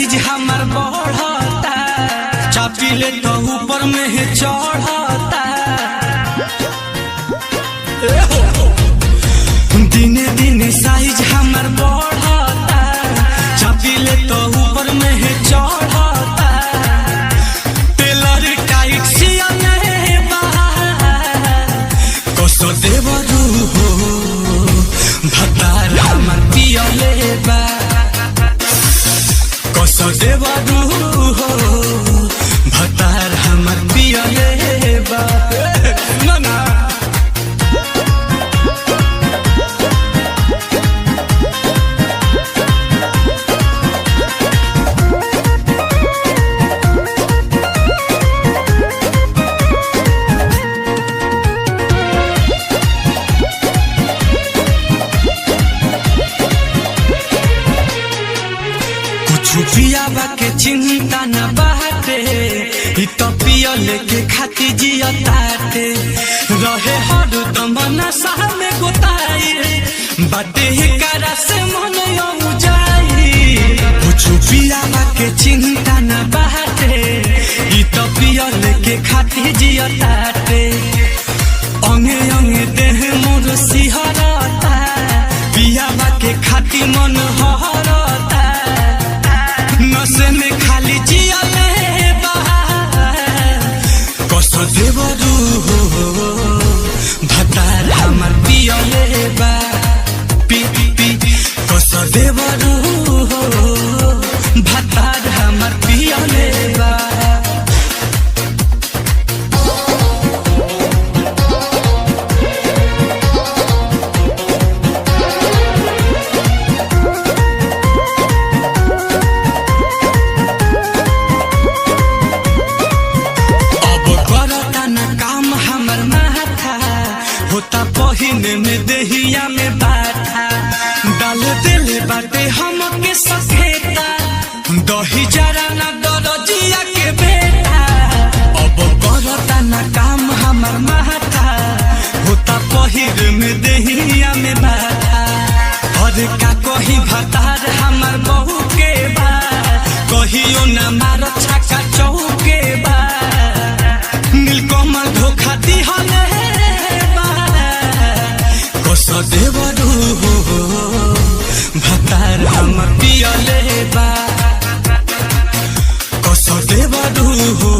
Size हमार बढ़ता, चापिले तो ऊपर में है चढ़ता। दिने दिने साइज हमार बढ़ता, चापिले तो ऊपर में है चढ़ता। टेलर टाइट सियले बा, कसो देवरू हो भतार हमार पियले बा। कसो देवरू हो भतार हमार पियले बा। ना पियाबा के चिंता न बाटे, तो पियले के खाती जियताटे। रहे हरदम नशा में गोताई, बाटे करा से मन जाई। कुछ पियाबा के चिंता न बाटे, तो पियले के खाती जियताटे। अंगे अंगे देह मोर सिहरता, पियाबा के खाती मन हरता। नशे में खाली जियले बा, कसो देवरू हो भतार हमार पियले बा। पी पी कसो देवरू हो भतार हमार पियले बा। होता पहिने में देहिया में बाथा, डाल दिले बाटे हमके सखेता। दही जरा ना दरजिया के बेटा, अब करता ना काम हमार माथा। होता पहिर में देहिया में बाथा, और का कही भतार हमार बहू के बा। कहियो ना मार छक्का चौके बा, नीलकमल धोखा दिहले। कसो देवरू हो भतार हमार पियले बा। कसो देवरू हो